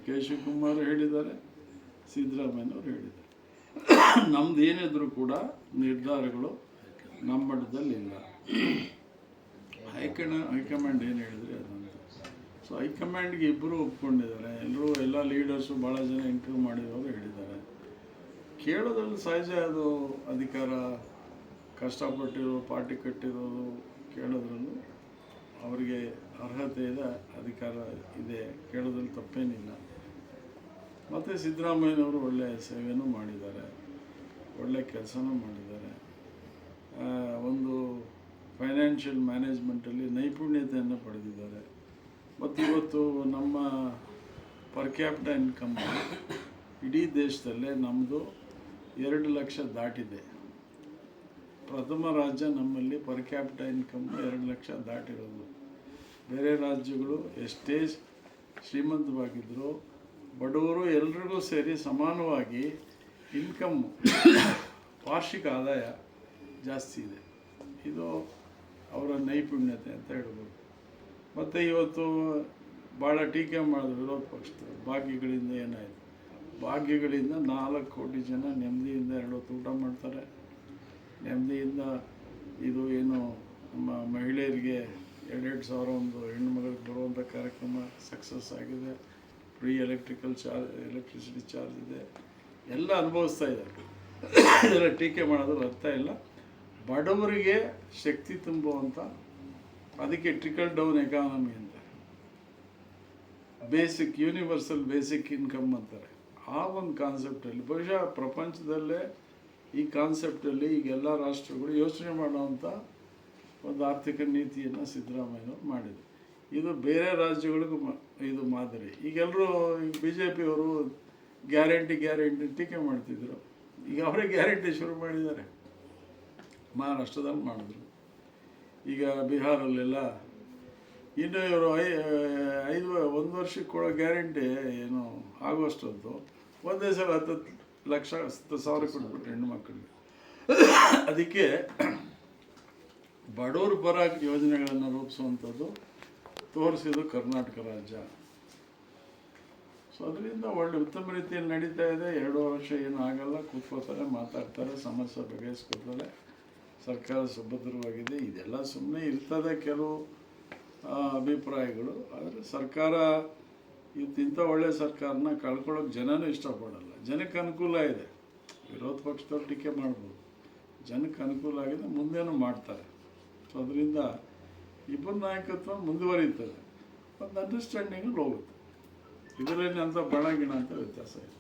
K Shivakumar ಹೇಳಿದ್ದಾರೆ, ಸಿದ್ದರಾಮಯ್ಯನವರು ಹೇಳಿದ್ದಾರೆ. ನಮ್ದು ಏನಿದ್ರು ಕೂಡ ನಿರ್ಧಾರಗಳು ನಮ್ಮ ಮಟ್ಟದಲ್ಲಿಲ್ಲ. ಹೈಕಮಾಂಡ್ ಏನು ಹೇಳಿದ್ರೆ ಅದಂತ. ಸೊ ಹೈಕಮಾಂಡ್ಗೆ ಇಬ್ಬರು ಒಪ್ಕೊಂಡಿದ್ದಾರೆ. ಎಲ್ಲ ಲೀಡರ್ಸು ಭಾಳ ಜನ ಇಂಟರ್ವ್ಯೂ ಮಾಡಿದವರು ಹೇಳಿದ್ದಾರೆ. ಕೇಳೋದ್ರಲ್ಲಿ ಸಹಜ, ಅದು ಅಧಿಕಾರ ಕಷ್ಟಪಟ್ಟಿರೋ ಪಾರ್ಟಿ ಕಟ್ಟಿರೋದು ಕೇಳೋದ್ರಲ್ಲೂ ಅವರಿಗೆ ಅರ್ಹತೆ ಇದೆ, ಅಧಿಕಾರ ಇದೆ, ಕೇಳೋದ್ರಲ್ಲಿ ತಪ್ಪೇನಿಲ್ಲ. ಮತ್ತು ಸಿದ್ದರಾಮಯ್ಯನವರು ಒಳ್ಳೆಯ ಸೇವೆನೂ ಮಾಡಿದ್ದಾರೆ, ಒಳ್ಳೆಯ ಕೆಲಸನೂ ಮಾಡಿದ್ದಾರೆ. ಒಂದು ಫೈನಾನ್ಷಿಯಲ್ ಮ್ಯಾನೇಜ್ಮೆಂಟಲ್ಲಿ ನೈಪುಣ್ಯತೆಯನ್ನು ಪಡೆದಿದ್ದಾರೆ. ಮತ್ತು ಇವತ್ತು ನಮ್ಮ ಪರ್ ಕ್ಯಾಪಿಟ ಇನ್ಕಮ್ ಇಡೀ ದೇಶದಲ್ಲೇ ನಮ್ಮದು 2 ಲಕ್ಷ ದಾಟಿದೆ. ಪ್ರಥಮ ರಾಜ್ಯ ನಮ್ಮಲ್ಲಿ ಪರ್ ಕ್ಯಾಪಿಟ ಇನ್ಕಮ್ 2 ಲಕ್ಷ ದಾಟಿರೋದು. ಬೇರೆ ರಾಜ್ಯಗಳು ಎಷ್ಟೇ ಶ್ರೀಮಂತವಾಗಿದ್ದರೂ ಬಡವರು ಎಲ್ರಿಗೂ ಸೇರಿ ಸಮಾನವಾಗಿ ಇನ್ಕಮ್, ವಾರ್ಷಿಕ ಆದಾಯ ಜಾಸ್ತಿ ಇದೆ. ಇದು ಅವರ ನೈಪುಣ್ಯತೆ ಅಂತ ಹೇಳ್ಬೋದು. ಮತ್ತು ಇವತ್ತು ಭಾಳ ಟೀಕೆ ಮಾಡಿದ್ರು ವಿರೋಧ ಪಕ್ಷದವರು. ಭಾಗ್ಯಗಳಿಂದ ಏನಾಯಿತು? ಭಾಗ್ಯಗಳಿಂದ 4 ಕೋಟಿ ಜನ ನೆಮ್ಮದಿಯಿಂದ 2 ಹೊತ್ತು ಊಟ ಮಾಡ್ತಾರೆ. ನೆಮ್ಮದಿಯಿಂದ ಇದು ಏನು ನಮ್ಮ ಮಹಿಳೆಯರಿಗೆ 2,000 ಒಂದು ಹೆಣ್ಣು ಮಗಳಿಗೆ ಬರುವಂಥ ಕಾರ್ಯಕ್ರಮ ಸಕ್ಸಸ್ ಆಗಿದೆ. ಫ್ರೀ ಎಲೆಕ್ಟ್ರಿಸಿಟಿ ಚಾರ್ಜ್ ಇದೆ, ಎಲ್ಲ ಅನುಭವಿಸ್ತಾ ಇದ್ದಾರೆ. ಇದೆಲ್ಲ ಟೀಕೆ ಮಾಡೋದ್ರ ಅರ್ಥ ಇಲ್ಲ. ಬಡವರಿಗೆ ಶಕ್ತಿ ತುಂಬುವಂಥ, ಅದಕ್ಕೆ ಟ್ರಿಕಲ್ ಡೌನ್ ಎಕಾನಮಿ ಅಂತ, ಯೂನಿವರ್ಸಲ್ ಬೇಸಿಕ್ ಇನ್ಕಮ್ ಅಂತಾರೆ. ಆ ಒಂದು ಕಾನ್ಸೆಪ್ಟಲ್ಲಿ ಬಹುಶಃ ಪ್ರಪಂಚದಲ್ಲೇ ಈ ಕಾನ್ಸೆಪ್ಟಲ್ಲಿ ಈಗೆಲ್ಲ ರಾಷ್ಟ್ರಗಳು ಯೋಚನೆ ಮಾಡುವಂಥ ಒಂದು ಆರ್ಥಿಕ ನೀತಿಯನ್ನು ಸಿದ್ದರಾಮಯ್ಯನವರು ಮಾಡಿದರು. ಇದು ಬೇರೆ ರಾಜ್ಯಗಳಿಗೂ ಇದು ಮಾದರಿ. ಈಗೆಲ್ಲರೂ BJP ಅವರು ಗ್ಯಾರಂಟಿ ಟೀಕೆ ಮಾಡ್ತಿದ್ರು. ಈಗ ಅವರೇ ಗ್ಯಾರಂಟಿ ಶುರು ಮಾಡಿದ್ದಾರೆ. ಮಹಾರಾಷ್ಟ್ರದಲ್ಲಿ ಮಾಡಿದ್ರು, ಈಗ ಬಿಹಾರಲ್ಲೆಲ್ಲ. ಇನ್ನು ಇವರು 1 ವರ್ಷಕ್ಕೆ ಕೊಡೋ ಗ್ಯಾರಂಟಿ ಏನು ಆಗೋಷ್ಟೊಂದು ಒಂದೇ ಸಲ 10,00,000 ಕೊಟ್ಬಿಟ್ರು ಹೆಣ್ಣು ಮಕ್ಕಳಿಗೆ. ಅದಕ್ಕೆ ಬಡವ್ರ ಪರ ಯೋಜನೆಗಳನ್ನು ರೂಪಿಸುವಂಥದ್ದು ತೋರಿಸಿದ್ದು ಕರ್ನಾಟಕ ರಾಜ್ಯ. ಸೊ ಅದರಿಂದ ಒಳ್ಳೆ ಉತ್ತಮ ರೀತಿಯಲ್ಲಿ ನಡೀತಾ ಇದೆ. 2 ವರ್ಷ ಏನೂ ಆಗಲ್ಲ, ಕೂತ್ಕೋತಾರೆ, ಮಾತಾಡ್ತಾರೆ, ಸಮಸ್ಯೆ ಬಗೆಹರಿಸ್ಕೊತಾರೆ. ಸರ್ಕಾರ ಸುಭದ್ರವಾಗಿದೆ. ಇದೆಲ್ಲ ಸುಮ್ಮನೆ ಇರ್ತದೆ ಕೆಲವು ಅಭಿಪ್ರಾಯಗಳು. ಆದರೆ ಸರ್ಕಾರ ಇಂಥ ಒಳ್ಳೆಯ ಸರ್ಕಾರನ ಕಳ್ಕೊಳ್ಳೋಕೆ ಜನನೂ ಇಷ್ಟಪಡಲ್ಲ. ಜನಕ್ಕೆ ಅನುಕೂಲ ಇದೆ. ವಿರೋಧ ಪಕ್ಷದವ್ರು ಟೀಕೆ ಮಾಡ್ಬೋದು, ಜನಕ್ಕೆ ಅನುಕೂಲ ಆಗಿದೆ, ಮುಂದೇನೂ ಮಾಡ್ತಾರೆ. ಸೊ ಅದರಿಂದ ಇಬ್ಬರ ನಾಯಕತ್ವ ಮುಂದುವರಿಯುತ್ತದೆ, ಒಂದು ಅಂಡರ್ಸ್ಟ್ಯಾಂಡಿಂಗಲ್ಲಿ ಹೋಗುತ್ತೆ. ಇದರಲ್ಲಿ ಅಂತ ಬಣ ಗಿಣ ಅಂತ ವ್ಯತ್ಯಾಸ ಇದೆ.